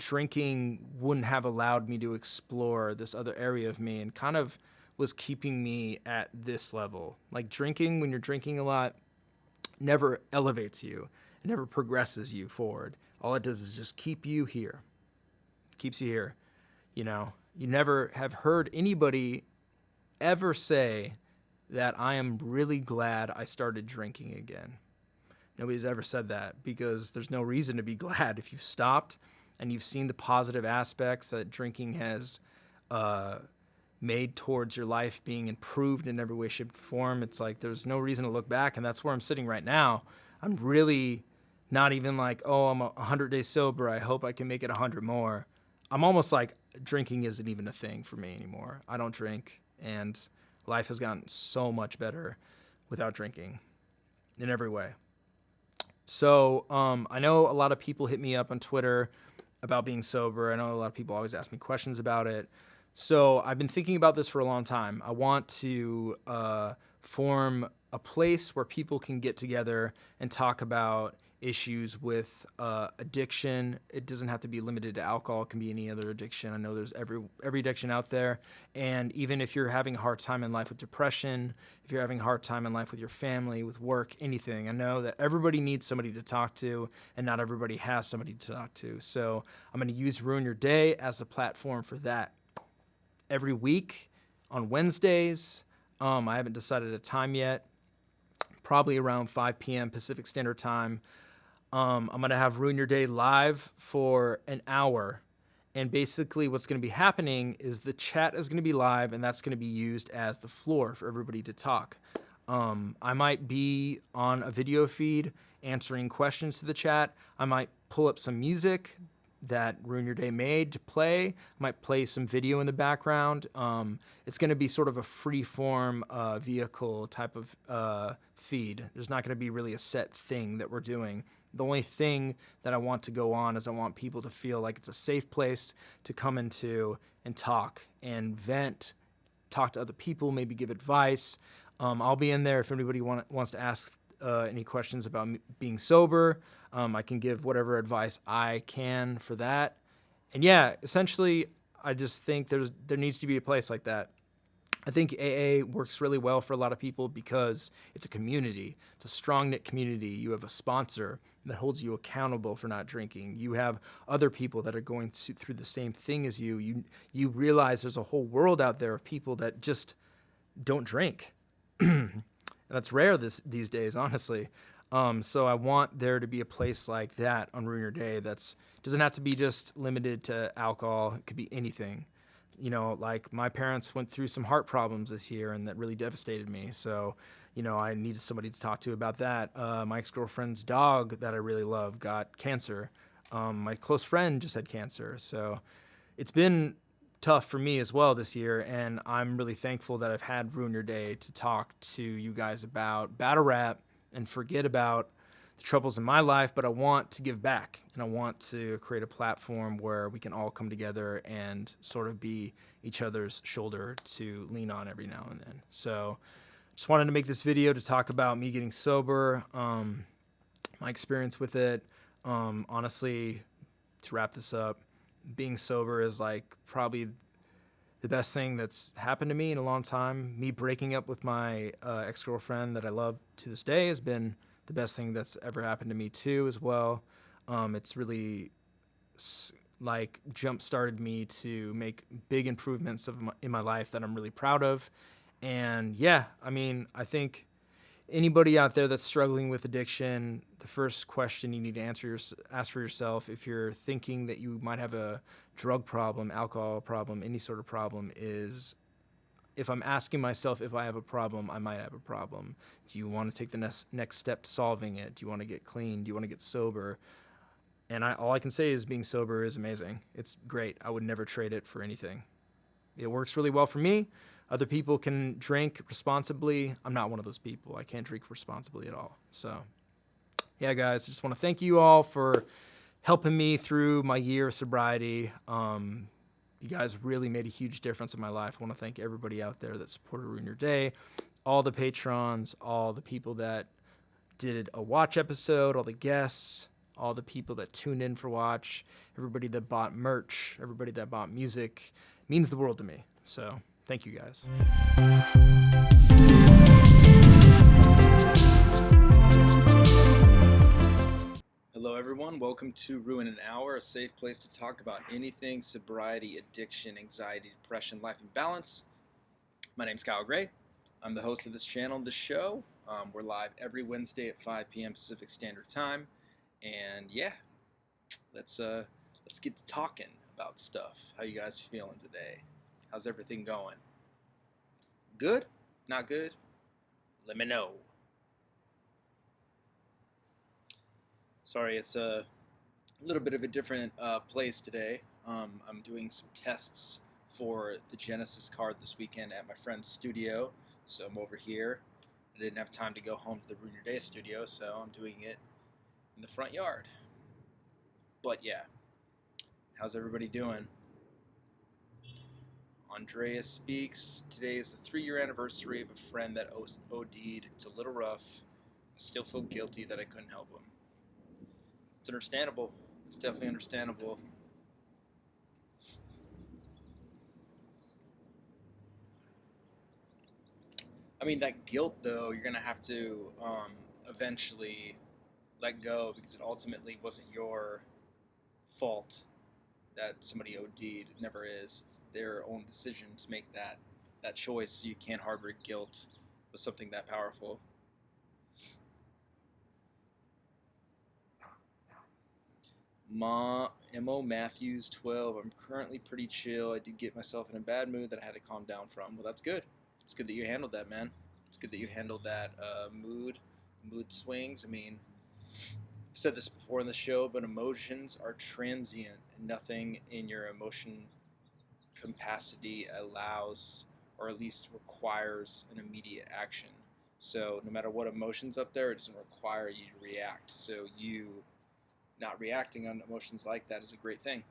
drinking wouldn't have allowed me to explore this other area of me and kind of was keeping me at this level. Like drinking, when you're drinking a lot, never elevates you. It never progresses you forward. All it does is just keep you here. Keeps you here. You know, you never have heard anybody ever say that I am really glad I started drinking again. Nobody's ever said that because there's no reason to be glad. If you've stopped and you've seen the positive aspects that drinking has made towards your life being improved in every way, shape, or form, it's like there's no reason to look back. And that's where I'm sitting right now. I'm really not even like, oh, I'm 100 days sober. I hope I can make it 100 more. I'm almost like drinking isn't even a thing for me anymore. I don't drink, and life has gotten so much better without drinking in every way. So I know a lot of people hit me up on Twitter about being sober. I know a lot of people always ask me questions about it. So I've been thinking about this for a long time. I want to form a place where people can get together and talk about issues with addiction. It doesn't have to be limited to alcohol. It can be any other addiction. I know there's every addiction out there. And even if you're having a hard time in life with depression, if you're having a hard time in life with your family, with work, anything, I know that everybody needs somebody to talk to, and not everybody has somebody to talk to. So I'm going to use Ruin Your Day as a platform for that. Every week on Wednesdays, I haven't decided a time yet, probably around 5 p.m. Pacific Standard Time. I'm going to have Ruin Your Day live for an hour. And basically what's going to be happening is the chat is going to be live, and that's going to be used as the floor for everybody to talk. I might be on a video feed answering questions to the chat. I might pull up some music that Ruin Your Day made to play. I might play some video in the background. It's going to be sort of a free-form vehicle type of feed. There's not going to be really a set thing that we're doing. The only thing that I want to go on is I want people to feel like it's a safe place to come into and talk and vent, talk to other people, maybe give advice. I'll be in there if anybody wants to ask any questions about being sober. I can give whatever advice I can for that. And yeah, essentially, I just think there needs to be a place like that. I think AA works really well for a lot of people because it's a community. It's a strong-knit community. You have a sponsor that holds you accountable for not drinking. You have other people that are going through the same thing as you. You realize there's a whole world out there of people that just don't drink. And that's rare these days, honestly. So I want there to be a place like that on Ruin Your Day that's doesn't have to be just limited to alcohol. It could be anything. You know, like my parents went through some heart problems this year, and that really devastated me. So, you know, I needed somebody to talk to about that. My ex-girlfriend's dog that I really love got cancer. My close friend just had cancer. So it's been tough for me as well this year, and I'm really thankful that I've had Ruin Your Day to talk to you guys about battle rap and forget about the troubles in my life, but I want to give back, and I want to create a platform where we can all come together and sort of be each other's shoulder to lean on every now and then. So just wanted to make this video to talk about me getting sober, my experience with it. Honestly, to wrap this up, being sober is like probably the best thing that's happened to me in a long time. Me breaking up with my ex-girlfriend that I love to this day has been the best thing that's ever happened to me too as well. It's really like jump-started me to make big improvements in my life that I'm really proud of. And yeah, I mean, I think anybody out there that's struggling with addiction, the first question you need to ask for yourself if you're thinking that you might have a drug problem, alcohol problem, any sort of problem is, if I'm asking myself if I have a problem, I might have a problem. Do you want to take the next step to solving it? Do you want to get clean? Do you want to get sober? And all I can say is being sober is amazing. It's great. I would never trade it for anything. It works really well for me. Other people can drink responsibly. I'm not one of those people. I can't drink responsibly at all. So, yeah, guys, I just want to thank you all for helping me through my year of sobriety. You guys really made a huge difference in my life. I want to thank everybody out there that supported Ruin Your Day, all the patrons, all the people that did a watch episode, all the guests, all the people that tuned in for watch, everybody that bought merch, everybody that bought music. It means the world to me. So thank you guys. Hello, everyone. Welcome to Ruin an Hour, a safe place to talk about anything sobriety, addiction, anxiety, depression, life, and balance. My name's Kyle Gray. I'm the host of this channel, the show. We're live every Wednesday at 5 p.m. Pacific Standard Time. And yeah, let's get to talking about stuff. How you guys feeling today? How's everything going? Good? Not good? Let me know. Sorry, it's a little bit of a different place today. I'm doing some tests for the Genesis card this weekend at my friend's studio. So I'm over here. I didn't have time to go home to the Ruin Your Day studio, so I'm doing it in the front yard. But yeah, how's everybody doing? Andreas speaks. Today is the 3-year anniversary of a friend that OD'd. It's a little rough. I still feel guilty that I couldn't help him. It's understandable. It's definitely understandable. I mean, that guilt, though, you're going to have to eventually let go, because it ultimately wasn't your fault that somebody OD'd. It never is. It's their own decision to make that choice. So you can't harbor guilt with something that powerful. M.O. Matthews 12. I'm currently pretty chill. I did get myself in a bad mood that I had to calm down from. Well, that's good. It's good that you handled that, man. It's good that you handled that mood swings. I mean, I've said this before in the show, but emotions are transient, and nothing in your emotion capacity allows, or at least requires, an immediate action. So no matter what emotion's up there, it doesn't require you to react. So you not reacting on emotions like that is a great thing.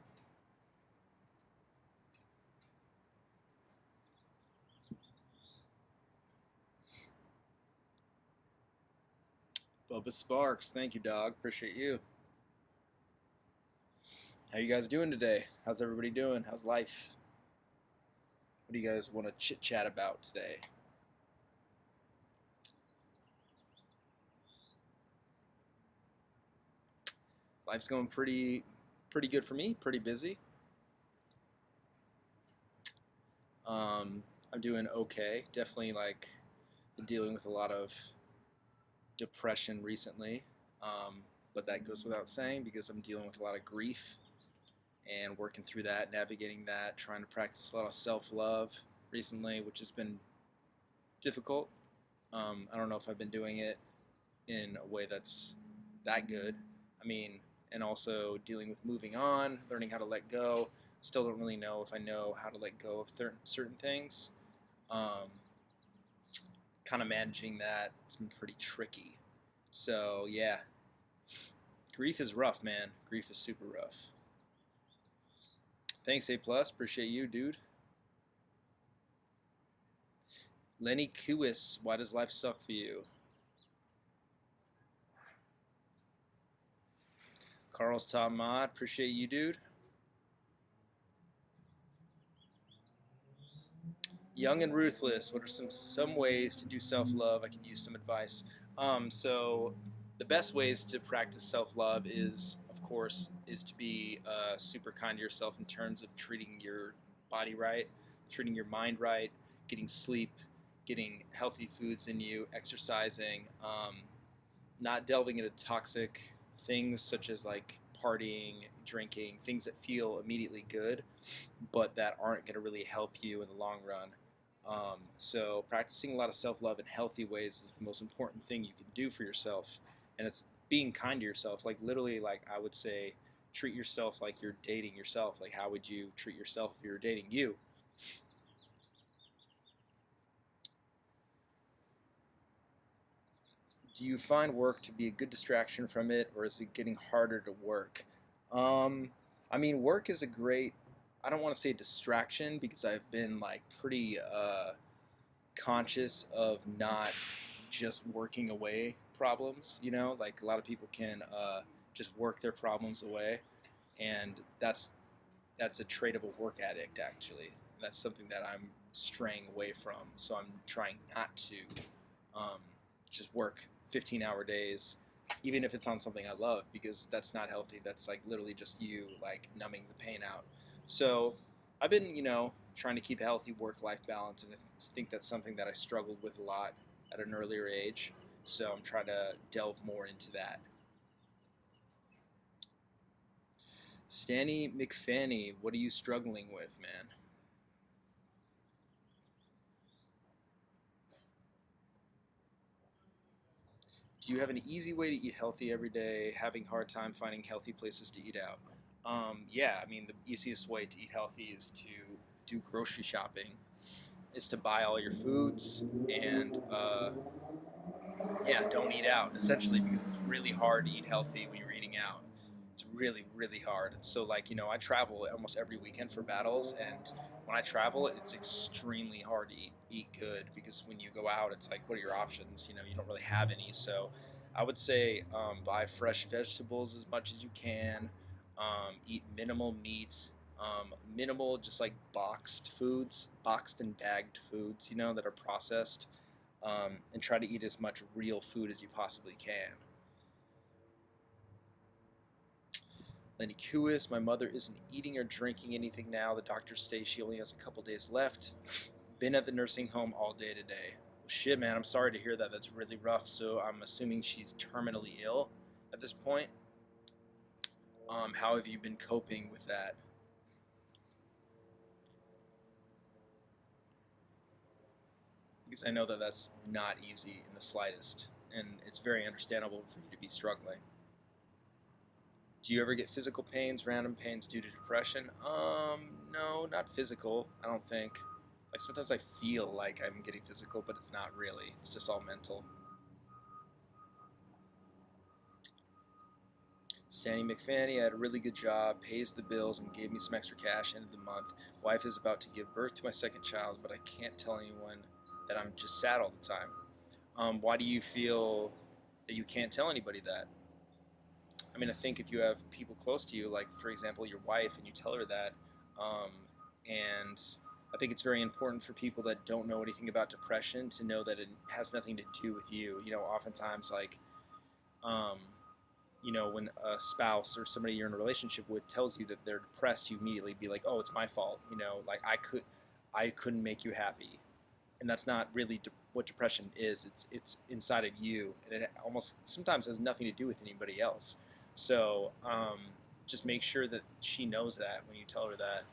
Bubba Sparks, thank you, dog. Appreciate you. How you guys doing today? How's everybody doing? How's life? What do you guys want to chit-chat about today? Life's going pretty good for me. Pretty busy. I'm doing okay. Definitely been dealing with a lot of depression recently, but that goes without saying because I'm dealing with a lot of grief and working through that, navigating that, trying to practice a lot of self-love recently, which has been difficult. I don't know if I've been doing it in a way that's that good. I mean, and also dealing with moving on, learning how to let go. Still don't really know if I know how to let go of certain things. Kind of managing that, it's been pretty tricky. So yeah, grief is rough, man. Grief is super rough. Thanks, A+. Appreciate you, dude. Lenny Kuis, why does life suck for you? Carl's Top Mod, appreciate you, dude. Young and Ruthless, what are some ways to do self-love? I could use some advice. So the best ways to practice self-love is, of course, to be super kind to yourself in terms of treating your body right, treating your mind right, getting sleep, getting healthy foods in you, exercising, not delving into toxic things such as partying, drinking, things that feel immediately good, but that aren't going to really help you in the long run. So practicing a lot of self-love in healthy ways is the most important thing you can do for yourself. And it's being kind to yourself. Literally, I would say, treat yourself like you're dating yourself. How would you treat yourself if you were dating you? Do you find work to be a good distraction from it, or is it getting harder to work? I mean, work is a great, I don't want to say distraction, because I've been pretty conscious of not just working away problems, a lot of people can just work their problems away, and that's a trait of a work addict actually. That's something that I'm straying away from. So I'm trying not to um, just work 15-hour days, even if it's on something I love, because that's not healthy. That's like literally just you like numbing the pain out. So I've been, trying to keep a healthy work-life balance, and I think that's something that I struggled with a lot at an earlier age. So I'm trying to delve more into that. Stanny McFanny, what are you struggling with, man? Do you have an easy way to eat healthy every day? Having hard time finding healthy places to eat out? Yeah, I mean, the easiest way to eat healthy is to do grocery shopping, is to buy all your foods, and yeah, don't eat out, essentially, because it's really hard to eat healthy when you're eating out. It's really, really hard. So, like, I travel almost every weekend for battles, and when I travel, it's extremely hard to eat good, because when you go out, it's like, what are your options? You don't really have any. So, I would say buy fresh vegetables as much as you can, eat minimal meat, minimal just like boxed foods, boxed and bagged foods, that are processed, and try to eat as much real food as you possibly can. Lenny Kuis, my mother isn't eating or drinking anything now. The doctor says she only has a couple days left. Been at the nursing home all day today. Well, shit, man, I'm sorry to hear that. That's really rough. So I'm assuming she's terminally ill at this point. How have you been coping with that? Because I know that that's not easy in the slightest, and it's very understandable for you to be struggling. Do you ever get physical pains, random pains due to depression? No, not physical, I don't think. Like sometimes I feel like I'm getting physical, but it's not really. It's just all mental. Stanny McFanny, I had a really good job, pays the bills, and gave me some extra cash end of the month. Wife is about to give birth to my second child, but I can't tell anyone that I'm just sad all the time. Why do you feel that you can't tell anybody that? I mean, I think if you have people close to you, like for example your wife, and you tell her that, um, and I think it's very important for people that don't know anything about depression to know that it has nothing to do with you. Oftentimes, like, um, when a spouse or somebody you're in a relationship with tells you that they're depressed, you immediately be like, oh, it's my fault. Like I couldn't make you happy, and that's not really what depression is. It's inside of you, and it almost sometimes has nothing to do with anybody else. So just make sure that she knows that when you tell her that.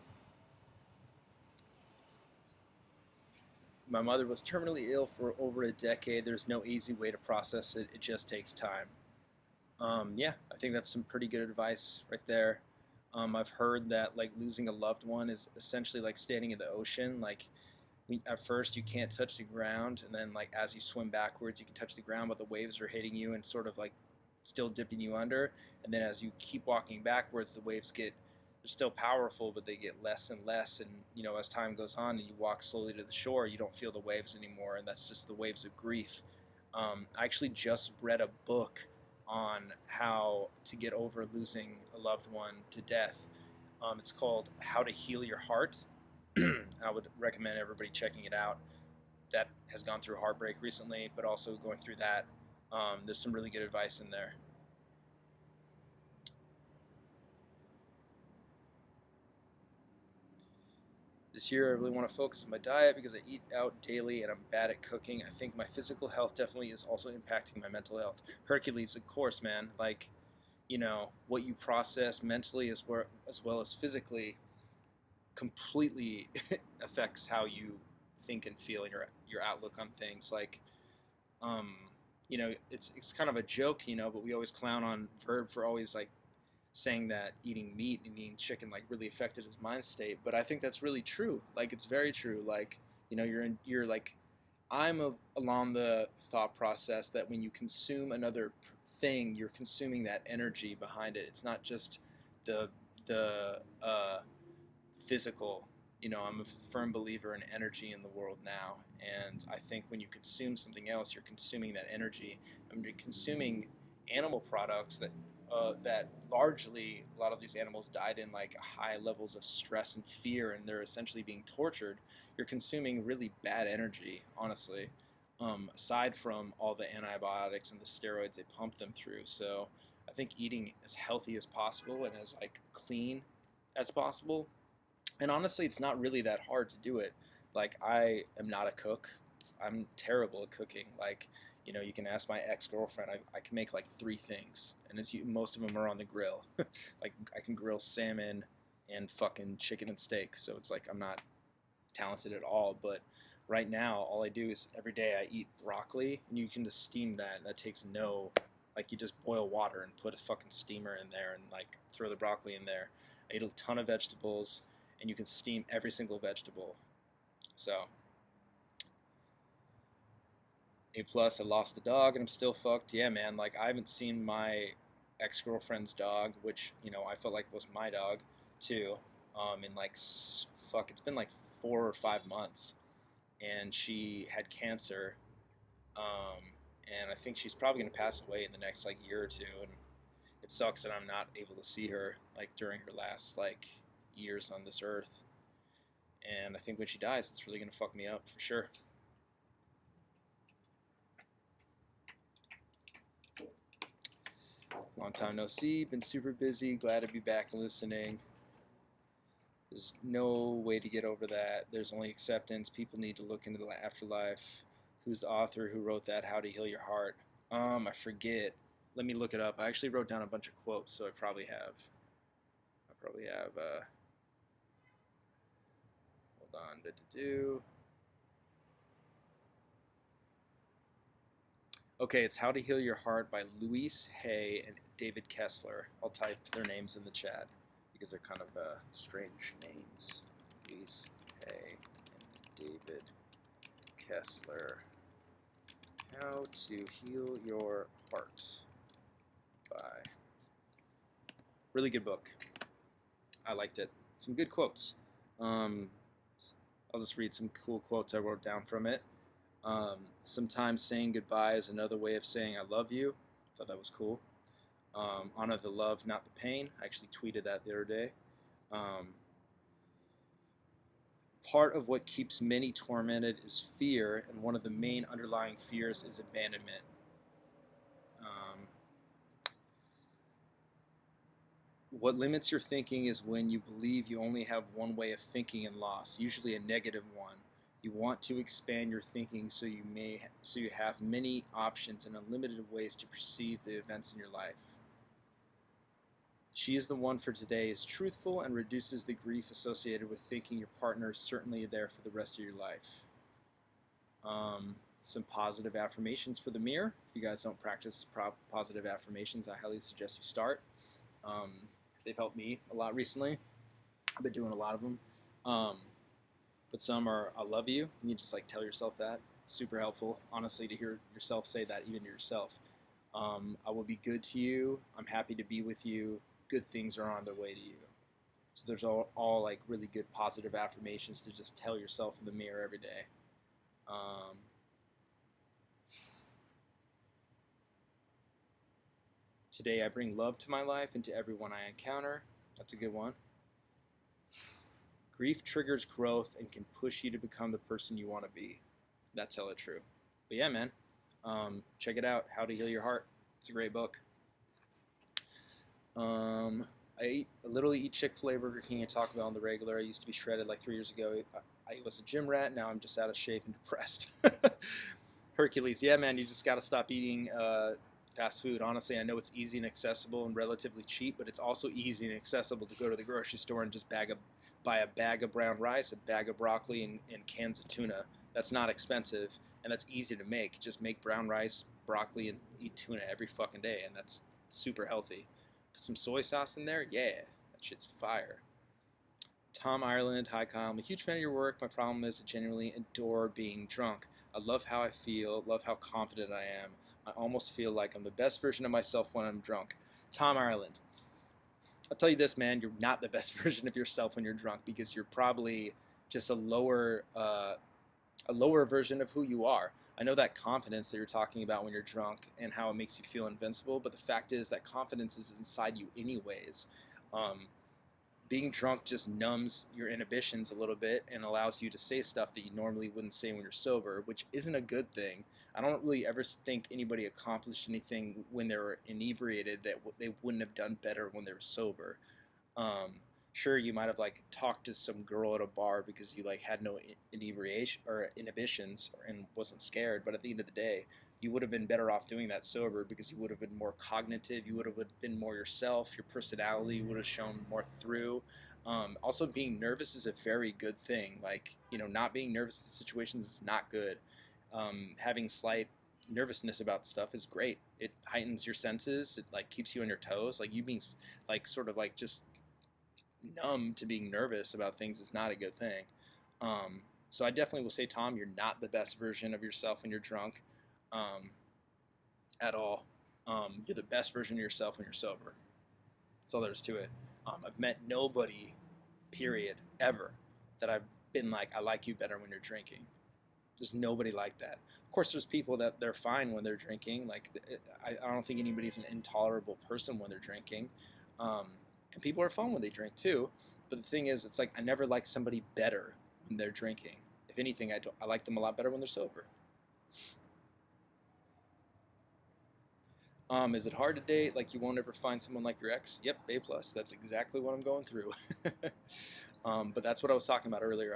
My mother was terminally ill for over a decade. There's no easy way to process it. It just takes time. Yeah, I think that's some pretty good advice right there. I've heard that like losing a loved one is essentially like standing in the ocean. Like at first you can't touch the ground, and then like as you swim backwards, you can touch the ground, but the waves are hitting you and sort of like still dipping you under. And then as you keep walking backwards, the waves they're still powerful, but they get less and less. And as time goes on and you walk slowly to the shore, you don't feel the waves anymore, and that's just the waves of grief. I actually just read a book on how to get over losing a loved one to death. It's called How to Heal Your Heart. I would recommend everybody checking it out that has gone through heartbreak recently, but also going through that. There's some really good advice in there. This year I really want to focus on my diet because I eat out daily and I'm bad at cooking. I think my physical health definitely is also impacting my mental health. Hercules, of course, man. Like, what you process mentally as well as physically completely affects how you think and feel and your outlook on things. Like, it's kind of a joke, but we always clown on Verb for always like saying that eating meat and eating chicken like really affected his mind state. But I think that's really true. Like, it's very true. Like, you're like, along the thought process that when you consume another thing, you're consuming that energy behind it. It's not just the physical. I'm a firm believer in energy in the world now, and I think when you consume something else, you're consuming that energy. I mean, you're consuming animal products that that largely a lot of these animals died in like high levels of stress and fear, and they're essentially being tortured. You're consuming really bad energy, honestly. Aside from all the antibiotics and the steroids they pump them through. So I think eating as healthy as possible and as like clean as possible. And honestly, it's not really that hard to do it. Like, I am not a cook. I'm terrible at cooking. Like, you can ask my ex-girlfriend. I can make like 3 things, and most of them are on the grill. Like, I can grill salmon and fucking chicken and steak. So it's like I'm not talented at all. But right now, all I do is every day I eat broccoli, and you can just steam that. That takes like, you just boil water and put a fucking steamer in there and like throw the broccoli in there. I eat a ton of vegetables, and you can steam every single vegetable. So, A plus, I lost a dog and I'm still fucked. Yeah, man, like, I haven't seen my ex-girlfriend's dog, which, I felt like was my dog too, in like, it's been like 4 or 5 months. And she had cancer, and I think she's probably going to pass away in the next like year or two. And it sucks that I'm not able to see her like during her last like years on this earth. And I think when she dies, it's really going to fuck me up for sure. Long time no see. Been super busy. Glad to be back listening. There's no way to get over that. There's only acceptance. People need to look into the afterlife. Who's the author who wrote that? How to Heal Your Heart? I forget. Let me look it up. I actually wrote down a bunch of quotes, so I probably have. Hold on. Okay, it's How to Heal Your Heart by Louise Hay and David Kessler. I'll type their names in the chat because they're kind of strange names. Louise Hay and David Kessler. How to Heal Your Heart by. Really good book. I liked it. Some good quotes. I'll just read some cool quotes I wrote down from it. Sometimes saying goodbye is another way of saying I love you. Thought that was cool. Honor the love, not the pain. I actually tweeted that the other day. Part of what keeps many tormented is fear, and one of the main underlying fears is abandonment. What limits your thinking is when you believe you only have one way of thinking and loss, usually a negative one. You want to expand your thinking so you have many options and unlimited ways to perceive the events in your life. She is the one for today is truthful and reduces the grief associated with thinking your partner is certainly there for the rest of your life. Some positive affirmations for the mirror. If you guys don't practice positive affirmations, I highly suggest you start. They've helped me a lot recently. I've been doing a lot of them. But some are, I love you. And you just like tell yourself that. It's super helpful, honestly, to hear yourself say that, even to yourself. I will be good to you. I'm happy to be with you. Good things are on their way to you. So there's all like really good positive affirmations to just tell yourself in the mirror every day. Today I bring love to my life and to everyone I encounter. That's a good one. Grief triggers growth and can push you to become the person you want to be. That's hella true. But yeah, man, check it out. How to Heal Your Heart. It's a great book. I literally eat Chick-fil-A, Burger King, and Taco Bell on the regular. I used to be shredded like 3 years ago. I was a gym rat. Now I'm just out of shape and depressed. Hercules. Yeah, man, you just got to stop eating fast food. Honestly, I know it's easy and accessible and relatively cheap, but it's also easy and accessible to go to the grocery store and just buy a bag of brown rice, a bag of broccoli, and cans of tuna. That's not expensive, and that's easy to make. Just make brown rice, broccoli, and eat tuna every fucking day, and that's super healthy. Put some soy sauce in there, yeah, that shit's fire. Tom Ireland, hi Kyle, I'm a huge fan of your work. My problem is I genuinely adore being drunk. I love how I feel, love how confident I am. I almost feel like I'm the best version of myself when I'm drunk. Tom Ireland, I'll tell you this, man, you're not the best version of yourself when you're drunk, because you're probably just a lower version of who you are. I know that confidence that you're talking about when you're drunk and how it makes you feel invincible, but the fact is that confidence is inside you anyways. Um, Being drunk just numbs your inhibitions a little bit and allows you to say stuff that you normally wouldn't say when you're sober, which isn't a good thing. I don't really ever think anybody accomplished anything when they were inebriated that they wouldn't have done better when they were sober. Sure, you might have like talked to some girl at a bar because you like had no inebriation or inhibitions and wasn't scared, but at the end of the day, you would have been better off doing that sober because you would have been more cognitive, you would have been more yourself, your personality would have shown more through. Also, being nervous is a very good thing. Like, you know, not being nervous in situations is not good. Having slight nervousness about stuff is great. It heightens your senses. It like keeps you on your toes. Like you being like sort of like just numb to being nervous about things is not a good thing. So I definitely will say, Tom, you're not the best version of yourself when you're drunk, um, at all. You're the best version of yourself when you're sober. That's all there is to it. I've met nobody, period, ever, that I've been like, I like you better when you're drinking. There's nobody like that. Of course, there's people that they're fine when they're drinking. Like, I don't think anybody's an intolerable person when they're drinking. And people are fun when they drink too. But the thing is, it's like I never like somebody better when they're drinking. If anything, I like them a lot better when they're sober. Is it hard to date? Like you won't ever find someone like your ex? Yep, A plus. That's exactly what I'm going through. But that's what I was talking about earlier.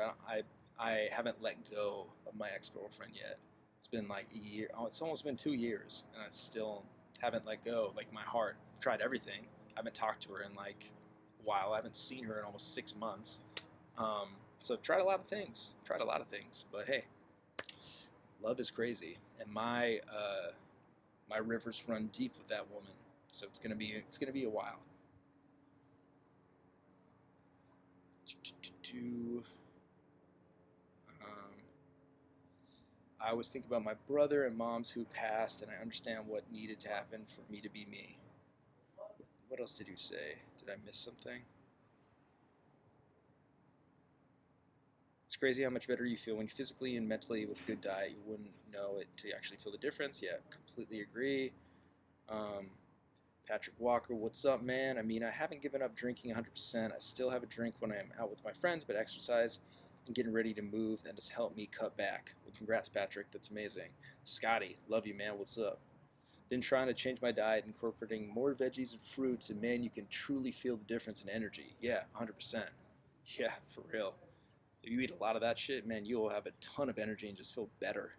I haven't let go of my ex-girlfriend yet. It's been like a year. Oh, it's almost been 2 years, and I still haven't let go. Like my heart. I've tried everything. I haven't talked to her in like a while. I haven't seen her in almost 6 months. So I've tried a lot of things. But hey, love is crazy, and my rivers run deep with that woman. So it's gonna be a while. Um, I always think about my brother and moms who passed, and I understand what needed to happen for me to be me. What else did you say? Did I miss something? It's crazy how much better you feel when you physically and mentally with a good diet. You wouldn't know it until you actually feel the difference. Yeah, completely agree. Um, Patrick Walker, what's up, man? I mean, I haven't given up drinking 100%. I still have a drink when I'm out with my friends, but exercise and getting ready to move, that has helped me cut back. Well, congrats, Patrick. That's amazing. Scotty, love you, man. What's up? Been trying to change my diet, incorporating more veggies and fruits, and man, you can truly feel the difference in energy. Yeah, 100%. Yeah, for real. If you eat a lot of that shit, man, you will have a ton of energy and just feel better.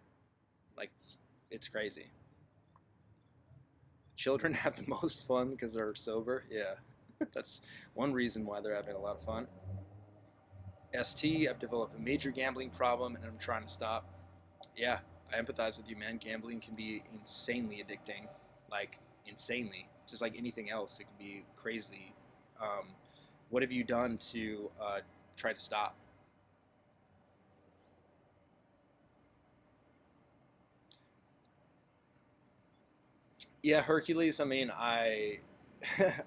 Like, it's crazy. Children have the most fun because they're sober. Yeah, that's one reason why they're having a lot of fun. ST, I've developed a major gambling problem and I'm trying to stop. Yeah, I empathize with you, man. Gambling can be insanely addicting. Like, insanely. Just like anything else, it can be crazy. Um, what have you done to try to stop? Yeah, Hercules. I mean, I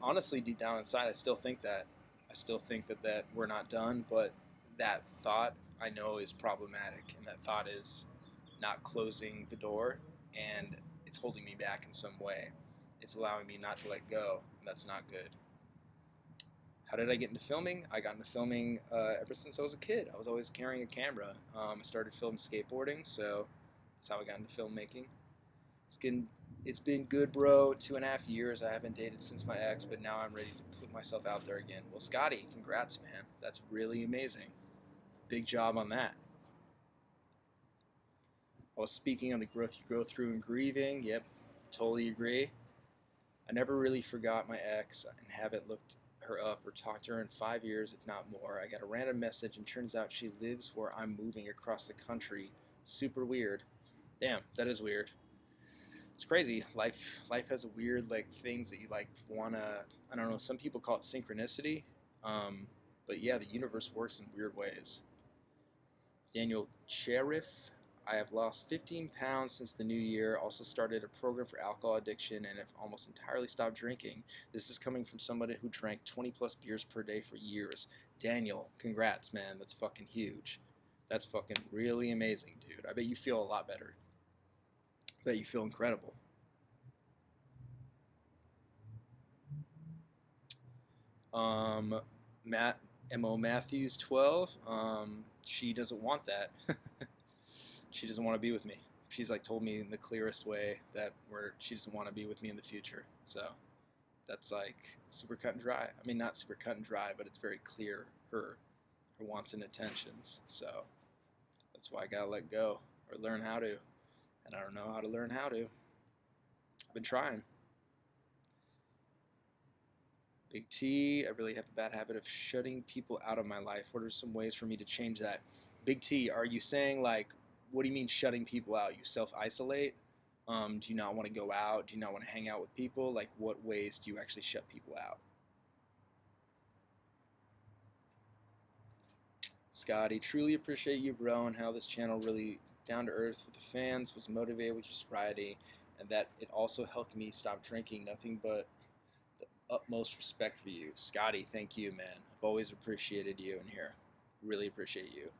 honestly, deep down inside, I still think that. I still think that we're not done, but that thought I know is problematic, and that thought is not closing the door, and it's holding me back in some way. It's allowing me not to let go, and that's not good. How did I get into filming? I got into filming ever since I was a kid. I was always carrying a camera. I started film skateboarding, so that's how I got into filmmaking. It's getting, it's been good, bro. 2.5 years. I haven't dated since my ex, but now I'm ready to put myself out there again. Well, Scotty, congrats, man. That's really amazing. Big job on that. I was speaking on the growth you go through in grieving. Yep, totally agree. I never really forgot my ex and haven't looked her up or talked to her in 5 years, if not more. I got a random message and turns out she lives where I'm moving across the country. Super weird. Damn, that is weird. It's crazy. Life has a weird like things that you like wanna. I don't know. Some people call it synchronicity, um, but yeah, the universe works in weird ways. Daniel Cherif. I have lost 15 pounds since the new year. Also started a program for alcohol addiction and have almost entirely stopped drinking. This is coming from somebody who drank 20 plus beers per day for years. Daniel, congrats, man. That's fucking huge. That's fucking really amazing, dude. I bet you feel a lot better. Bet you feel incredible. Matt Mo Matthews 12. She doesn't want that. She doesn't want to be with me. She's like told me in the clearest way that she doesn't want to be with me in the future. So that's like super cut and dry. I mean, not super cut and dry, but it's very clear her wants and intentions. So that's why I gotta let go or learn how to. And I don't know how to learn how to. I've been trying. Big T, I really have a bad habit of shutting people out of my life. What are some ways for me to change that? Big T, are you saying like, what do you mean shutting people out? You self-isolate? Do you not want to go out? Do you not want to hang out with people? Like, what ways do you actually shut people out? Scotty, truly appreciate you, bro, and how this channel really down to earth with the fans, was motivated with your sobriety, and that it also helped me stop drinking. Nothing but the utmost respect for you. Scotty, thank you, man. I've always appreciated you in here. Really appreciate you.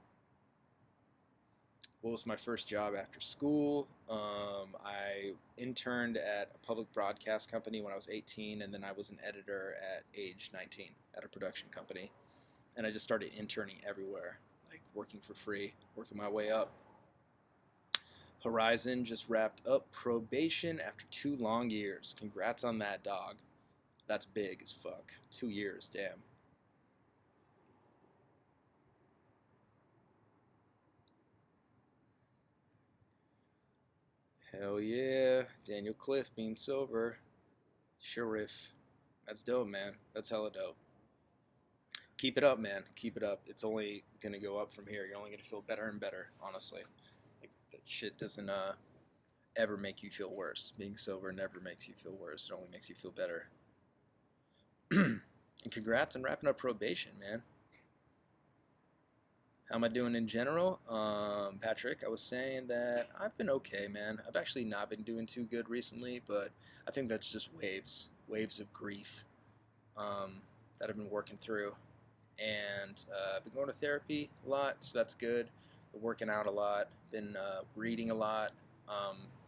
What was my first job after school? I interned at a public broadcast company when I was 18, and then I was an editor at age 19 at a production company. And I just started interning everywhere, like working for free, working my way up. Horizon just wrapped up probation after 2 long years. Congrats on that, dog. That's big as fuck. 2 years, damn. Hell yeah. Daniel Cliff being sober. Sheriff. That's dope, man. That's hella dope. Keep it up, man. Keep it up. It's only going to go up from here. You're only going to feel better and better, honestly. Like, that shit doesn't ever make you feel worse. Being sober never makes you feel worse. It only makes you feel better. And congrats on wrapping up probation, man. How am I doing in general? Patrick, I was saying that I've been okay, man. I've actually not been doing too good recently, but I think that's just waves of grief that I've been working through. And I've been going to therapy a lot, so that's good. Been working out a lot, been reading a lot,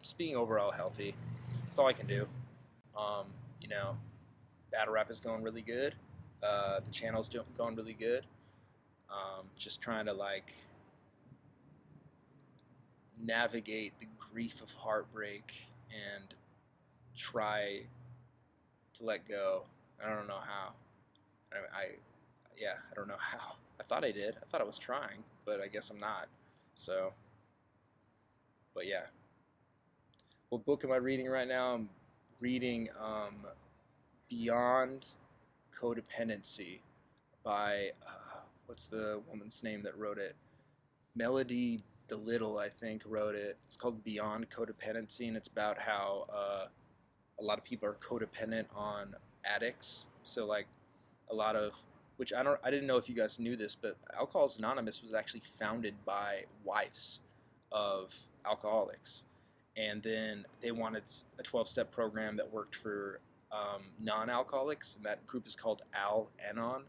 just being overall healthy. That's all I can do. You know, battle rap is going really good. The channel's going really good. Just trying to like navigate the grief of heartbreak and try to let go. I don't know how. I don't know how. I thought I did. I thought I was trying, but I guess I'm not. So, but yeah. What book am I reading right now? I'm reading Beyond Codependency by what's the woman's name that wrote it? Melody Belittle, I think, wrote it. It's called Beyond Codependency, and it's about how a lot of people are codependent on addicts. So like a lot of, which I didn't know if you guys knew this, but Alcoholics Anonymous was actually founded by wives of alcoholics, and then they wanted a 12-step program that worked for non-alcoholics, and that group is called Al-Anon,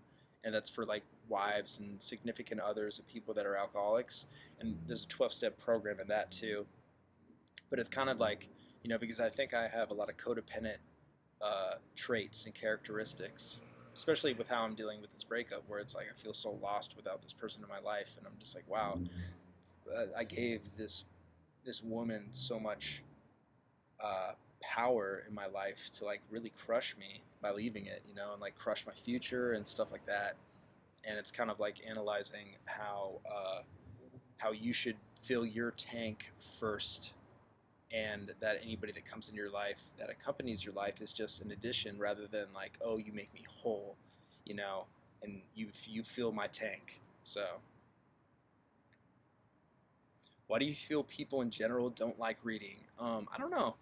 and that's for like wives and significant others of people that are alcoholics, and there's a 12-step program in that too. But it's kind of like, you know, because I think I have a lot of codependent traits and characteristics, especially with how I'm dealing with this breakup, where it's like I feel so lost without this person in my life, and I'm just like, wow, I gave this woman so much power in my life to like really crush me by leaving it, you know, and like crush my future and stuff like that. And it's kind of like analyzing how you should fill your tank first, and that anybody that comes into your life that accompanies your life is just an addition, rather than like, oh, you make me whole, you know, and you fill my tank. So why do you feel people in general don't like reading? I don't know.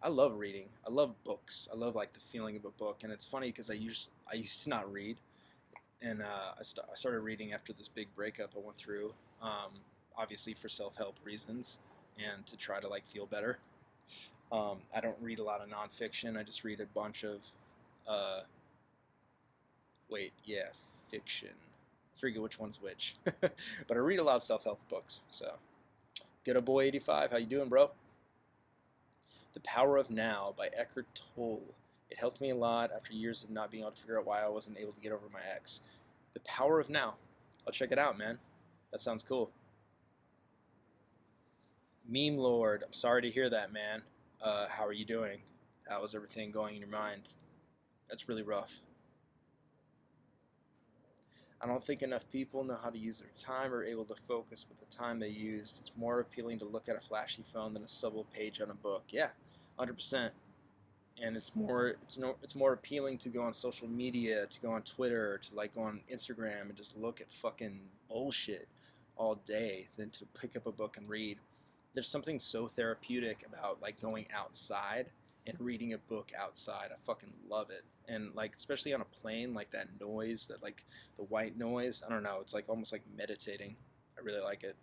I love reading. I love books. I love like the feeling of a book. And it's funny because I used to not read, and I started reading after this big breakup I went through, obviously for self-help reasons and to try to like feel better. I don't read a lot of nonfiction. I just read a bunch of fiction. I forget which one's which, but I read a lot of self-help books. So, good old boy 85. How you doing, bro? The Power of Now by Eckhart Tolle. It helped me a lot after years of not being able to figure out why I wasn't able to get over my ex. The Power of Now. I'll check it out, man. That sounds cool. Meme Lord, I'm sorry to hear that, man. How are you doing? How is everything going in your mind? That's really rough. I don't think enough people know how to use their time or are able to focus with the time they used. It's more appealing to look at a flashy phone than a subtle page on a book. Yeah, 100%. And it's more appealing to go on social media, to go on Twitter, to like go on Instagram and just look at fucking bullshit all day than to pick up a book and read. There's something so therapeutic about like going outside and reading a book outside. I fucking love it. And like especially on a plane, like that noise, that like the white noise, I don't know, it's like almost like meditating. I really like it.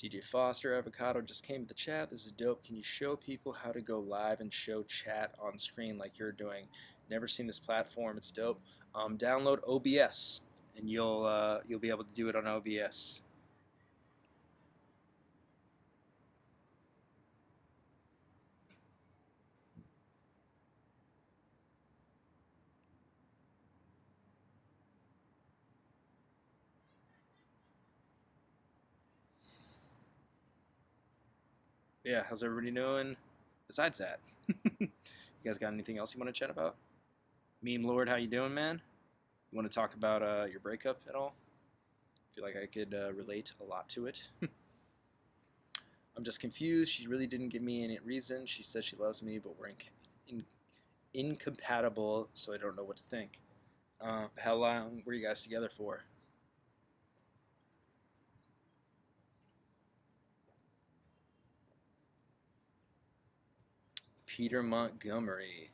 DJ Foster, Avocado just came to the chat. This is dope. Can you show people how to go live and show chat on screen like you're doing? Never seen this platform. It's dope. Download OBS, and you'll be able to do it on OBS. Yeah, how's everybody doing? Besides that, you guys got anything else you want to chat about? Meme Lord, how you doing, man? You want to talk about your breakup at all? I feel like I could relate a lot to it. I'm just confused. She really didn't give me any reason. She says she loves me, but we're incompatible, so I don't know what to think. How long were you guys together for? Peter Montgomery.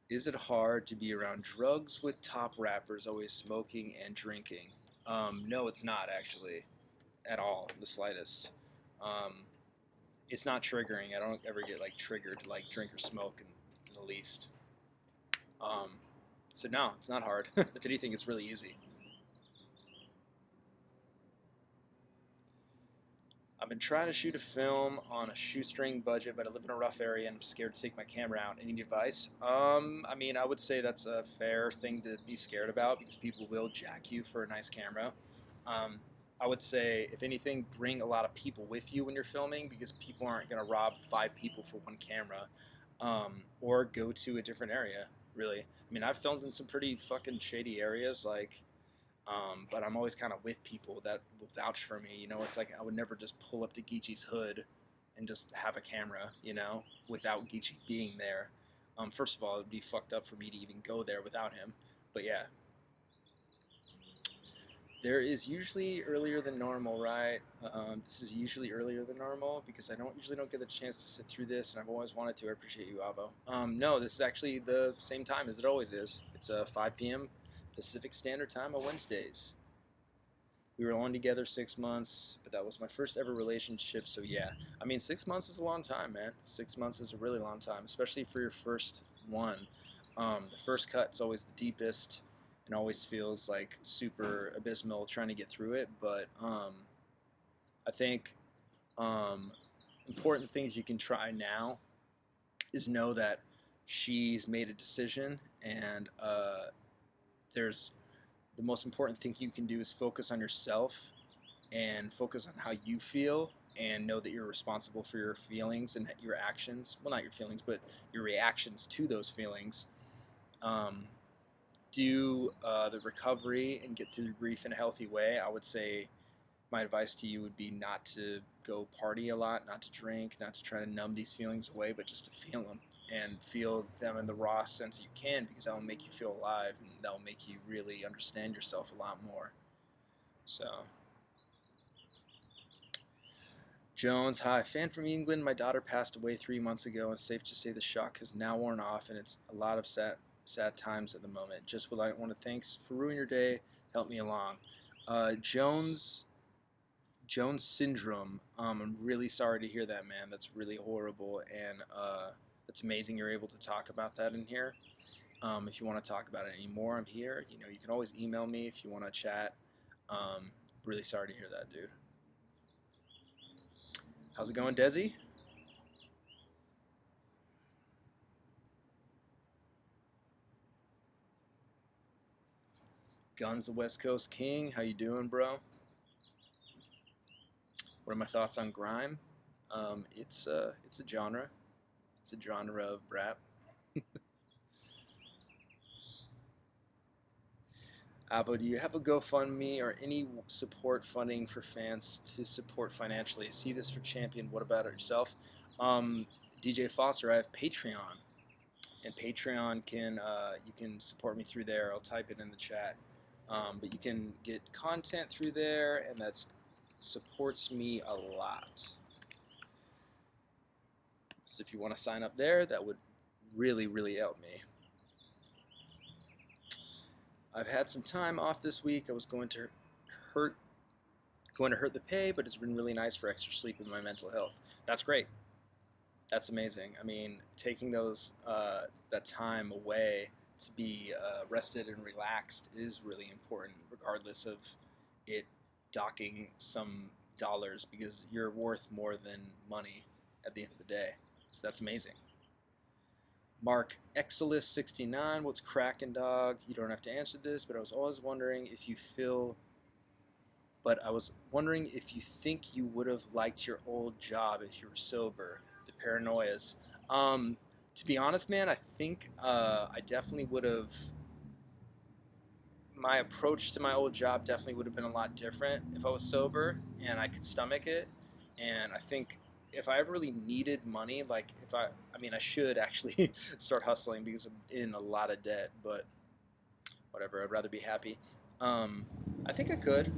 Is it hard to be around drugs with top rappers always smoking and drinking? No, it's not actually at all, the slightest. Um, it's not triggering. I don't ever get like triggered to like drink or smoke in the least. Um, so no, it's not hard. If anything, it's really easy. I've been trying to shoot a film on a shoestring budget, but I live in a rough area and I'm scared to take my camera out. Any advice? I mean, I would say that's a fair thing to be scared about because people will jack you for a nice camera. Um, I would say, if anything, bring a lot of people with you when you're filming because people aren't going to rob 5 people for one camera. Or go to a different area, really. I mean, I've filmed in some pretty fucking shady areas, like but I'm always kind of with people that will vouch for me. You know, it's like I would never just pull up to Geechee's hood and just have a camera, you know, without Geechee being there. First of all, it would be fucked up for me to even go there without him. But yeah. There is usually earlier than normal, right? This is usually earlier than normal because I usually don't get the chance to sit through this, and I've always wanted to. I appreciate you, Avo. No, this is actually the same time as it always is. It's 5 p.m. Pacific Standard Time on Wednesdays. We were only together 6 months, but that was my first ever relationship, so yeah. I mean, 6 months is a long time, man. 6 months is a really long time, especially for your first one. The first cut's always the deepest and always feels like super abysmal trying to get through it, but I think important things you can try now is know that she's made a decision, and there's the most important thing you can do is focus on yourself and focus on how you feel and know that you're responsible for your feelings and your actions. Well, not your feelings, but your reactions to those feelings. Do the recovery and get through the grief in a healthy way. I would say my advice to you would be not to go party a lot, not to drink, not to try to numb these feelings away, but just to feel them and feel them in the raw sense you can, because that will make you feel alive and that will make you really understand yourself a lot more. So, Jones, hi, fan from England. My daughter passed away 3 months ago, and it's safe to say the shock has now worn off, and it's a lot of sad times at the moment. Just would like want to thanks for ruining your day. Help me along. Jones syndrome. I'm really sorry to hear that, man. That's really horrible, and it's amazing you're able to talk about that in here. If you want to talk about it anymore, I'm here. You know, you can always email me if you want to chat. Really sorry to hear that, dude. How's it going, Desi? Guns, the West Coast King. How you doing, bro? What are my thoughts on grime? It's a genre. It's a genre of rap. Avo, do you have a GoFundMe or any support funding for fans to support financially? I see this for Champion. What about it yourself? DJ Foster, I have Patreon, and Patreon can you can support me through there. I'll type it in the chat. But you can get content through there, and that supports me a lot. So if you want to sign up there, that would really, really help me. I've had some time off this week. I was going to hurt the pay, but it's been really nice for extra sleep and my mental health. That's great. That's amazing. I mean, taking that time away to be rested and relaxed is really important, regardless of it docking some dollars, because you're worth more than money at the end of the day. So that's amazing. Mark Exelis69, what's cracking, dog? You don't have to answer this, but I was wondering if you think you would have liked your old job if you were sober. The paranoias. To be honest, man, I think I definitely would have. My approach to my old job definitely would have been a lot different if I was sober and I could stomach it. And I think if I ever really needed money, like I should actually start hustling because I'm in a lot of debt, but whatever, I'd rather be happy. I think I could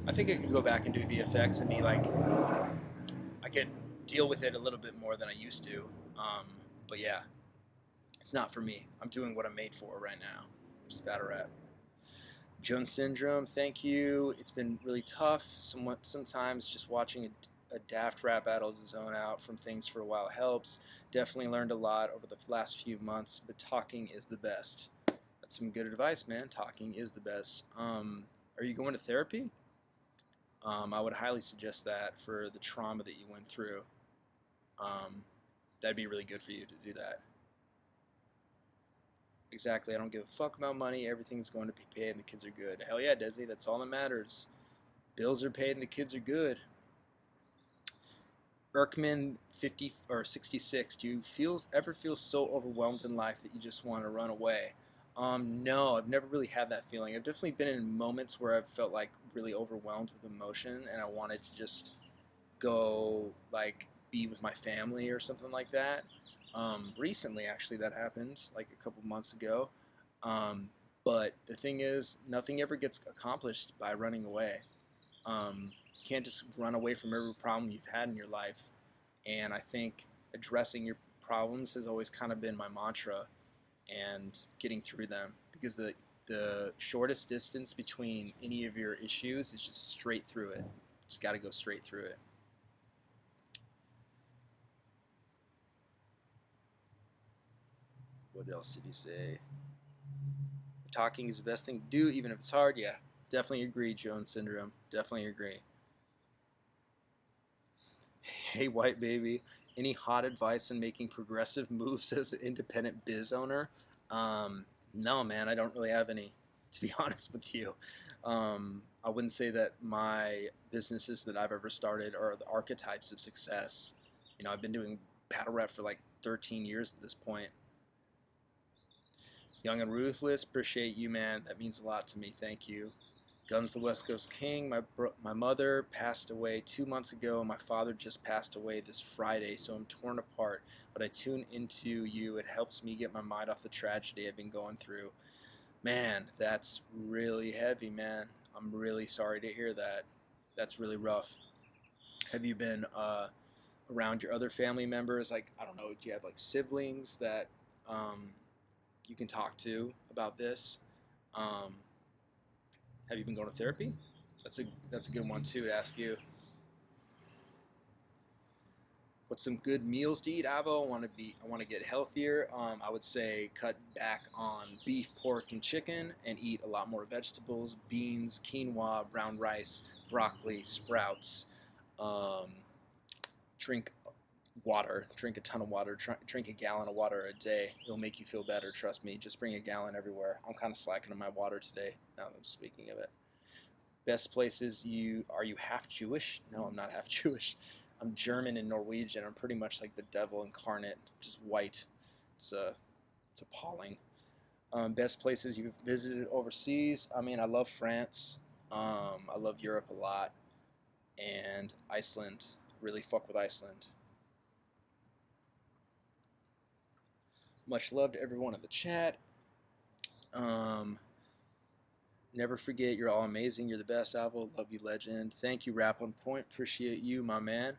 go back and do VFX and be like, I could deal with it a little bit more than I used to. But yeah, it's not for me. I'm doing what I'm made for right now, which is battle rap. Jones Syndrome, thank you. It's been really tough. Sometimes just watching a daft rap battle to zone out from things for a while helps. Definitely learned a lot over the last few months, but talking is the best. That's some good advice, man. Talking is the best. Are you going to therapy? I would highly suggest that for the trauma that you went through. That'd be really good for you to do that. Exactly. I don't give a fuck about money. Everything's going to be paid and the kids are good. Hell yeah, Desi. That's all that matters. Bills are paid and the kids are good. Erkman 50 or 66. Do you ever feel so overwhelmed in life that you just want to run away? No, I've never really had that feeling. I've definitely been in moments where I've felt like really overwhelmed with emotion and I wanted to just go like be with my family or something like that. Recently, actually, that happened like a couple months ago. But the thing is, nothing ever gets accomplished by running away. You can't just run away from every problem you've had in your life. And I think addressing your problems has always kind of been my mantra and getting through them. Because the shortest distance between any of your issues is just straight through it. Just got to go straight through it. What else did he say? Talking is the best thing to do, even if it's hard. Yeah, definitely agree, Jones Syndrome. Definitely agree. Hey, white baby, any hot advice on making progressive moves as an independent biz owner? No, man, I don't really have any, to be honest with you. I wouldn't say that my businesses that I've ever started are the archetypes of success. You know, I've been doing battle rap for like 13 years at this point. Young and Ruthless, appreciate you, man. That means a lot to me. Thank you. Guns, the West Coast King. My mother passed away 2 months ago. My father just passed away this Friday, so I'm torn apart. But I tune into you. It helps me get my mind off the tragedy I've been going through. Man, that's really heavy, man. I'm really sorry to hear that. That's really rough. Have you been around your other family members? Like, I don't know, do you have like siblings that you can talk to about this? Have you been going to therapy? That's a good one too to ask you. What's some good meals to eat, Avo? I want to get healthier. I would say cut back on beef, pork, and chicken, and eat a lot more vegetables, beans, quinoa, brown rice. broccoli, sprouts, drink water, drink a ton of water, drink a gallon of water a day. It'll make you feel better, trust me. Just bring a gallon everywhere. I'm kind of slacking on my water today, now that I'm speaking of it. Best places. Are you half Jewish? No, I'm not half Jewish. I'm German and Norwegian. I'm pretty much like the devil incarnate, just white. It's appalling. Best places you've visited overseas. I mean, I love France. I love Europe a lot, and Iceland. Really fuck with Iceland. Much love to everyone in the chat. Never forget, you're all amazing. You're the best, Avo. Love you, legend. Thank you, Rap on Point. Appreciate you, my man.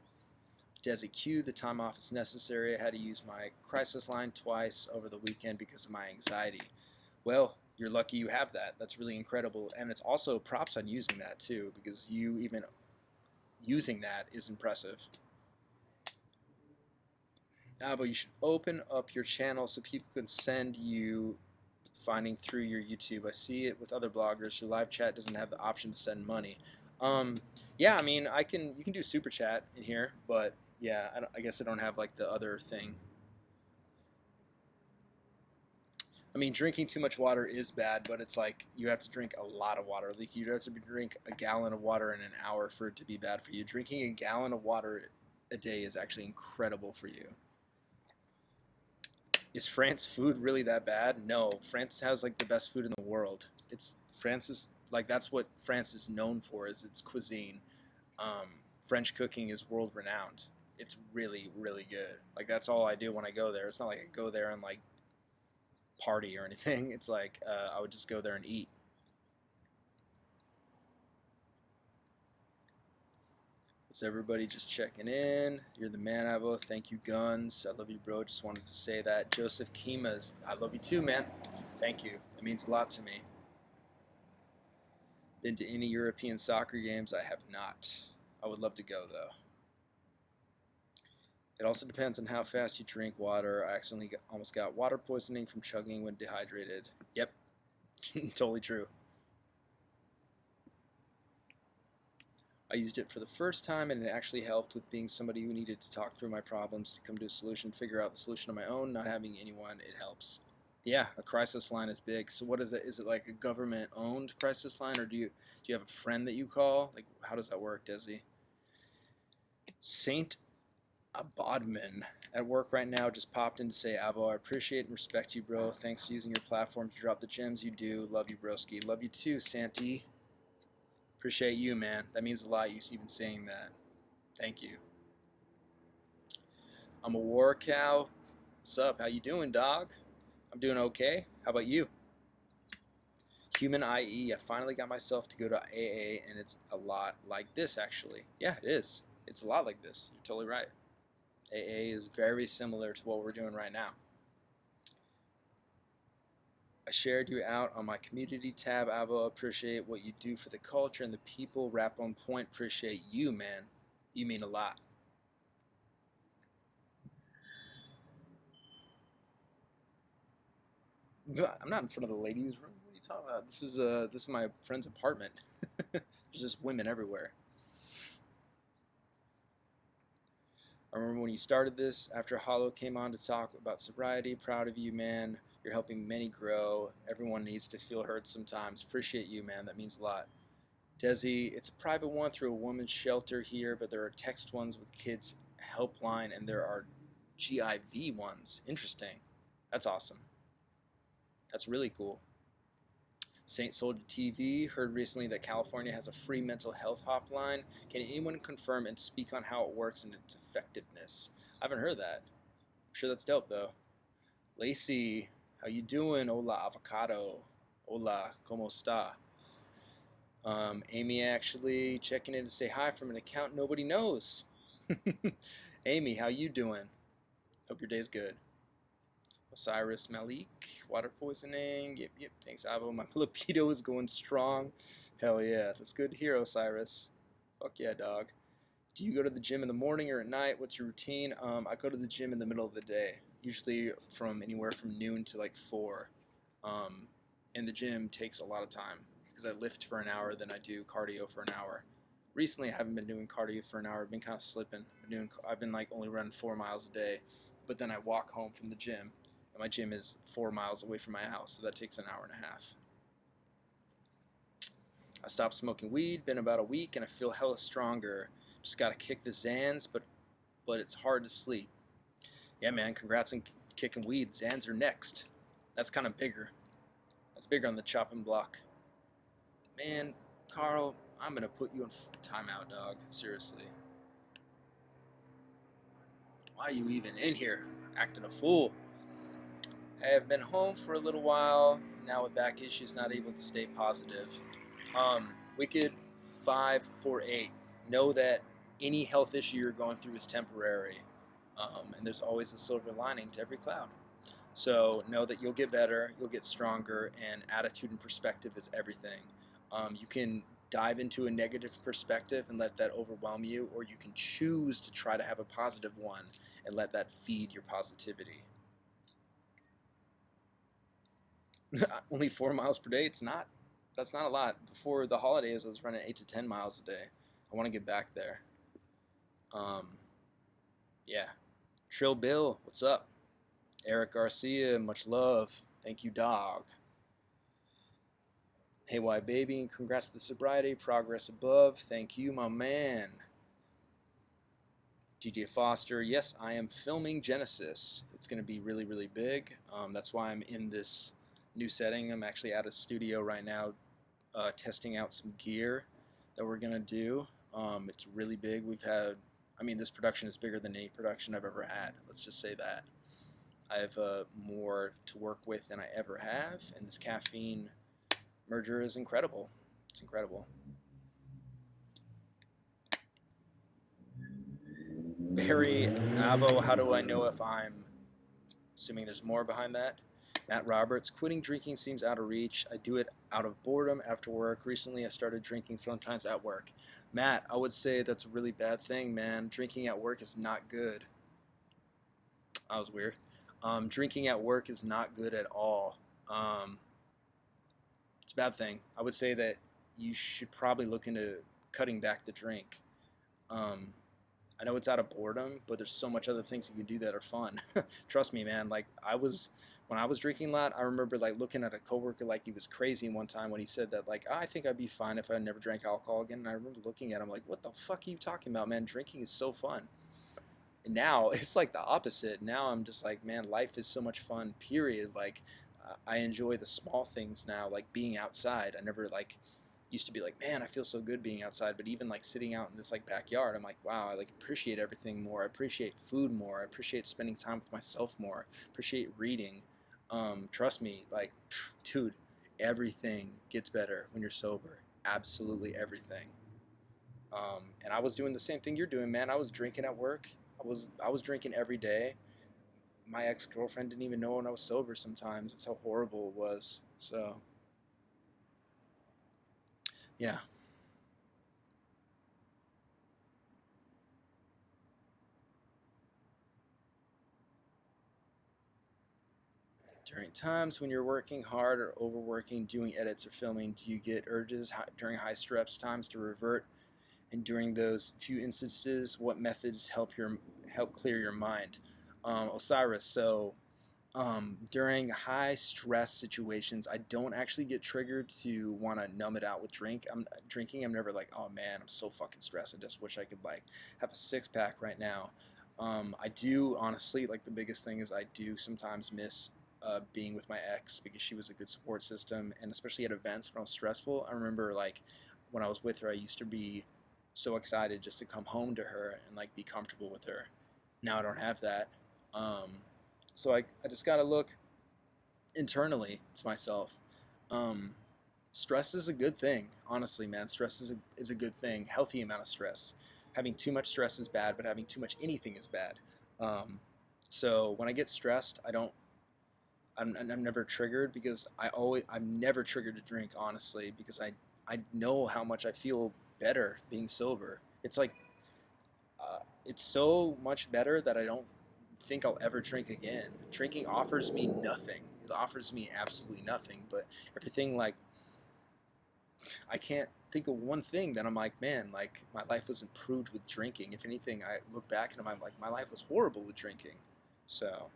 Desi Q, the time off is necessary. I had to use my crisis line twice over the weekend because of my anxiety. Well, you're lucky you have that. That's really incredible. And it's also props on using that, too, because you even using that is impressive. Avo, you should open up your channel so people can send you finding through your YouTube. I see it with other bloggers. Your live chat doesn't have the option to send money. Yeah, I mean, you can do super chat in here, but yeah, I guess I don't have like the other thing. I mean, drinking too much water is bad, but it's like you have to drink a lot of water. Like you have to drink a gallon of water in an hour for it to be bad for you. Drinking a gallon of water a day is actually incredible for you. Is France food really that bad? No, France has like the best food in the world. France is like, that's what France is known for, is its cuisine. French cooking is world renowned. It's really, really good. Like that's all I do when I go there. It's not like I go there and like party or anything. It's like I would just go there and eat. It's everybody just checking in. You're the man, Avo. Thank you, Guns. I love you, bro. Just wanted to say that. Joseph Kimas, I love you too, man. Thank you. It means a lot to me. Been to any European soccer games? I have not. I would love to go, though. It also depends on how fast you drink water. I accidentally almost got water poisoning from chugging when dehydrated. Yep, totally true. I used it for the first time, and it actually helped with being somebody who needed to talk through my problems to come to a solution, figure out the solution on my own. Not having anyone, it helps. Yeah, a crisis line is big. So what is it? Is it like a government-owned crisis line, or do you have a friend that you call? Like, how does that work, Desi? Saint Abodman at work right now just popped in to say, Avo, I appreciate and respect you, bro. Thanks for using your platform to drop the gems you do. Love you, broski. Love you too, Santi. Appreciate you, man. That means a lot, you even saying that. Thank you. I'm a war cow. What's up? How you doing, dog? I'm doing okay. How about you? Human IE. I finally got myself to go to AA, and it's a lot like this, actually. Yeah, it is. It's a lot like this. You're totally right. AA is very similar to what we're doing right now. I shared you out on my community tab, Avo. Appreciate what you do for the culture and the people. Rap on Point. Appreciate you, man. You mean a lot. I'm not in front of the ladies' room. What are you talking about? This is my friend's apartment. There's just women everywhere. I remember when you started this, after Hollow came on to talk about sobriety. Proud of you, man. You're helping many grow. Everyone needs to feel heard sometimes. Appreciate you, man. That means a lot. Desi, it's a private one through a women's shelter here, but there are text ones with kids helpline, and there are GIV ones. Interesting. That's awesome. That's really cool. Saint Soldier TV, heard recently that California has a free mental health hotline. Can anyone confirm and speak on how it works and its effectiveness? I haven't heard that. I'm sure that's dope, though. Lacey, how you doing? Hola, Avocado. Hola, ¿cómo está? Amy actually checking in to say hi from an account nobody knows. Amy, how you doing? Hope your day's good. Osiris Malik, water poisoning. Yep. Thanks, Avo. My libido is going strong. Hell yeah. That's good to hear, Osiris. Fuck yeah, dog. Do you go to the gym in the morning or at night? What's your routine? I go to the gym in the middle of the day, usually from anywhere from noon to like 4. And the gym takes a lot of time because I lift for an hour, then I do cardio for an hour. Recently, I haven't been doing cardio for an hour. I've been kind of slipping. I've been like only running 4 miles a day, but then I walk home from the gym, and my gym is 4 miles away from my house, so that takes an hour and a half. I stopped smoking weed, been about a week, and I feel hella stronger. Just gotta kick the Zans, but it's hard to sleep. Yeah, man, congrats on kicking weed. Zans are next. That's kind of bigger. That's bigger on the chopping block. Man, Carl, I'm gonna put you on timeout, dog. Seriously. Why are you even in here? Acting a fool. I have been home for a little while. Now with back issues, not able to stay positive. Wicked 548. Know that any health issue you're going through is temporary. And there's always a silver lining to every cloud. So know that you'll get better, you'll get stronger, and attitude and perspective is everything. You can dive into a negative perspective and let that overwhelm you, or you can choose to try to have a positive one and let that feed your positivity. Only 4 miles per day, that's not a lot. Before the holidays, I was running 8 to 10 miles a day. I want to get back there. Yeah. Trill Bill, what's up? Eric Garcia, much love. Thank you, dog. Hey, why, baby? Congrats to the sobriety. Progress above. Thank you, my man. DJ Foster, yes, I am filming Genesis. It's going to be really, really big. That's why I'm in this new setting. I'm actually at a studio right now testing out some gear that we're going to do. It's really big. This production is bigger than any production I've ever had. Let's just say that. I have more to work with than I ever have, and this caffeine merger is incredible. It's incredible. Barry Avo, how do I know if I'm assuming there's more behind that? Matt Roberts, quitting drinking seems out of reach. I do it out of boredom after work. Recently, I started drinking sometimes at work. Matt, I would say that's a really bad thing, man. Drinking at work is not good. That was weird. Drinking at work is not good at all. It's a bad thing. I would say that you should probably look into cutting back the drink. I know it's out of boredom, but there's so much other things you can do that are fun. Trust me, man. Like when I was drinking a lot, I remember like looking at a coworker like he was crazy one time when he said that like, I think I'd be fine if I never drank alcohol again. And I remember looking at him like, what the fuck are you talking about, man? Drinking is so fun. And now it's like the opposite. Now I'm just like, man, life is so much fun, period. Like I enjoy the small things now, like being outside. I never like used to be like, man, I feel so good being outside. But even like sitting out in this like backyard, I'm like, wow, I like appreciate everything more. I appreciate food more. I appreciate spending time with myself more. Appreciate reading. Trust me, like, dude, everything gets better when you're sober. Absolutely everything. And I was doing the same thing you're doing, man. I was drinking at work. I was drinking every day. My ex-girlfriend didn't even know when I was sober sometimes. That's how horrible it was. So, yeah. During times when you're working hard or overworking, doing edits or filming, do you get urges during high stress times to revert? And during those few instances, what methods help clear your mind? Osiris, so during high stress situations, I don't actually get triggered to want to numb it out with drinking. I'm never like, oh man, I'm so fucking stressed. I just wish I could like have a six pack right now. I do honestly like the biggest thing is I do sometimes miss being with my ex because she was a good support system, and especially at events when I was stressful. I remember like when I was with her, I used to be so excited just to come home to her and like be comfortable with her. Now I don't have that. So I just gotta look internally to myself. Stress is a good thing, honestly, man. Stress is a good thing. Healthy amount of stress. Having too much stress is bad, but having too much anything is bad. So when I get stressed, I'm never triggered because I'm never triggered to drink, honestly, because I know how much I feel better being sober. It's like it's so much better that I don't think I'll ever drink again. Drinking offers me nothing. It offers me absolutely nothing, but everything like I can't think of one thing that I'm like, man, like my life was improved with drinking. If anything, I look back and I'm like, my life was horrible with drinking. So,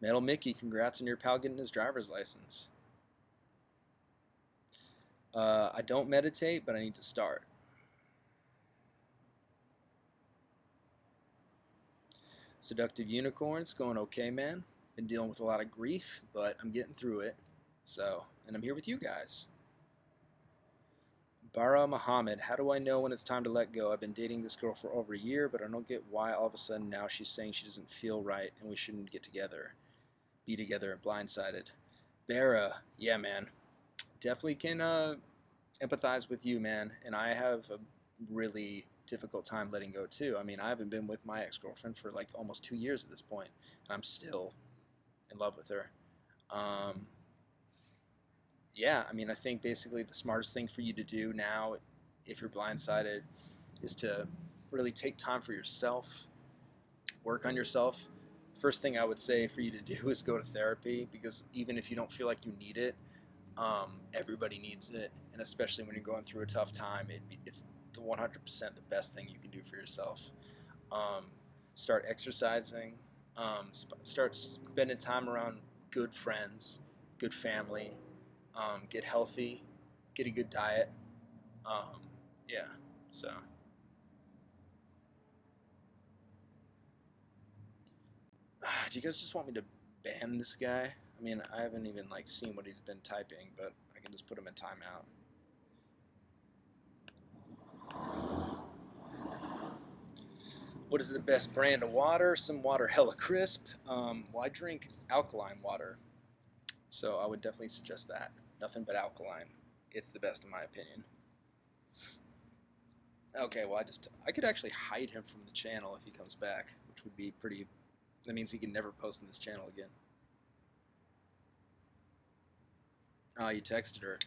Metal Mickey, congrats on your pal getting his driver's license. I don't meditate, but I need to start. Seductive Unicorns, going okay, man. Been dealing with a lot of grief, but I'm getting through it. So, and I'm here with you guys. Bara Muhammad, how do I know when it's time to let go? I've been dating this girl for over a year, but I don't get why all of a sudden now she's saying she doesn't feel right and we shouldn't get together. Be together and blindsided. Bara, yeah, man. Definitely can empathize with you, man. And I have a really difficult time letting go, too. I mean, I haven't been with my ex-girlfriend for like almost 2 years at this point, and I'm still in love with her. Yeah, I mean, I think basically the smartest thing for you to do now, if you're blindsided, is to really take time for yourself, work on yourself. First thing I would say for you to do is go to therapy, because even if you don't feel like you need it, everybody needs it, and especially when you're going through a tough time, it's the 100% the best thing you can do for yourself. Start exercising, start spending time around good friends, good family. Get healthy, get a good diet. Yeah, so. Do you guys just want me to ban this guy? I mean, I haven't even like seen what he's been typing, but I can just put him in timeout. What is the best brand of water? Some water hella crisp. Well, I drink alkaline water, so I would definitely suggest that. Nothing but alkaline. It's the best in my opinion. Okay, well, I could actually hide him from the channel if he comes back, which would be pretty. That means he can never post on this channel again. Oh, you texted her.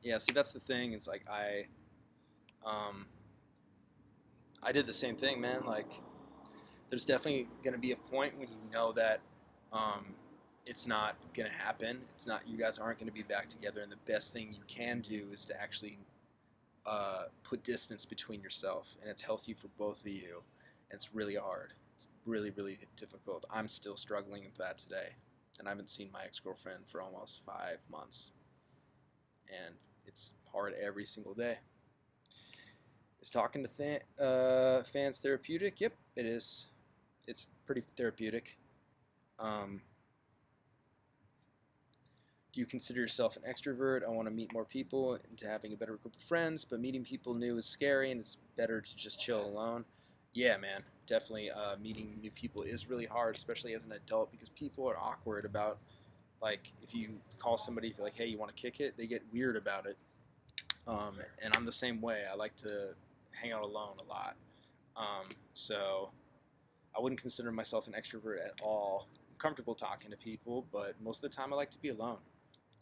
Yeah, see, that's the thing. It's like I did the same thing, man. Like, there's definitely gonna be a point when you know that it's not gonna happen. It's not. You guys aren't gonna be back together, and the best thing you can do is to actually put distance between yourself, and it's healthy for both of you. And it's really hard. It's really, really difficult. I'm still struggling with that today, and I haven't seen my ex-girlfriend for almost 5 months, and it's hard every single day. Is talking to fans therapeutic? Yep, it is. It's pretty therapeutic. Do you consider yourself an extrovert? I want to meet more people into having a better group of friends, but meeting people new is scary and it's better to just chill alone. Yeah, man, definitely meeting new people is really hard, especially as an adult, because people are awkward about, like, if you call somebody, if you're like, hey, you want to kick it? They get weird about it. And I'm the same way. I like to hang out alone a lot. So I wouldn't consider myself an extrovert at all. I'm comfortable talking to people, but most of the time I like to be alone.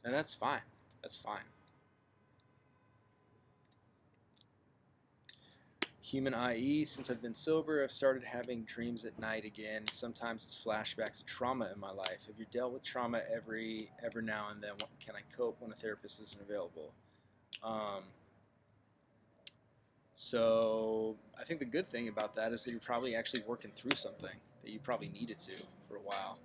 And that's fine. That's fine. Human IE, since I've been sober, I've started having dreams at night again. Sometimes it's flashbacks of trauma in my life. Have you dealt with trauma every now and then? What can I cope when a therapist isn't available? So I think the good thing about that is that you're probably actually working through something that you probably needed to for a while.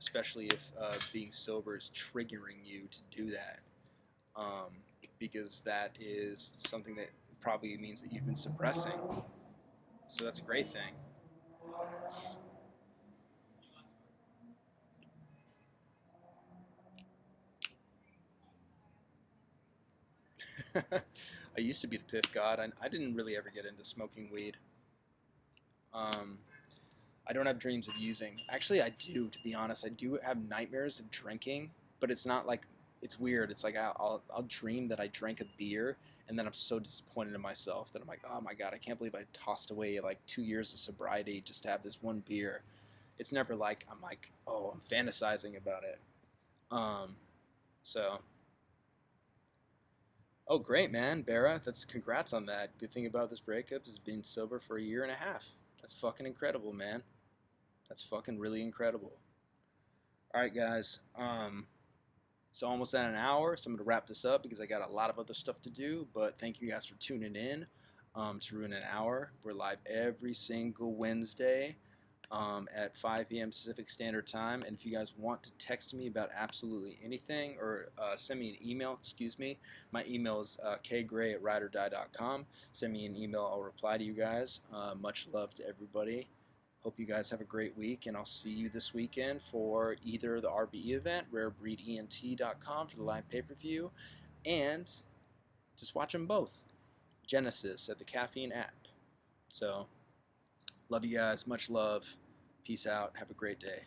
Especially if being sober is triggering you to do that, because that is something that probably means that you've been suppressing. So that's a great thing. I used to be the piff god. I didn't really ever get into smoking weed. I don't have dreams of using. Actually, I do, to be honest. I do have nightmares of drinking, but it's not like, it's weird. It's like I'll dream that I drank a beer, and then I'm so disappointed in myself that I'm like, oh my God, I can't believe I tossed away like 2 years of sobriety just to have this one beer. It's never like, I'm like, oh, I'm fantasizing about it. So, oh, great, man, Bara. That's congrats on that. Good thing about this breakup is being sober for 1.5 years. That's fucking incredible, man. That's fucking really incredible. All right, guys. It's almost at an hour, so I'm going to wrap this up because I got a lot of other stuff to do. But thank you guys for tuning in to Ruin an Hour. We're live every single Wednesday at 5 p.m. Pacific Standard Time. And if you guys want to text me about absolutely anything or send me an email, my email is kgray@rydordie.com. Send me an email. I'll reply to you guys. Much love to everybody. Hope you guys have a great week, and I'll see you this weekend for either the RBE event, rarebreedent.com for the live pay-per-view, and just watch them both. Genesis at the Caffeine app. So, love you guys. Much love. Peace out. Have a great day.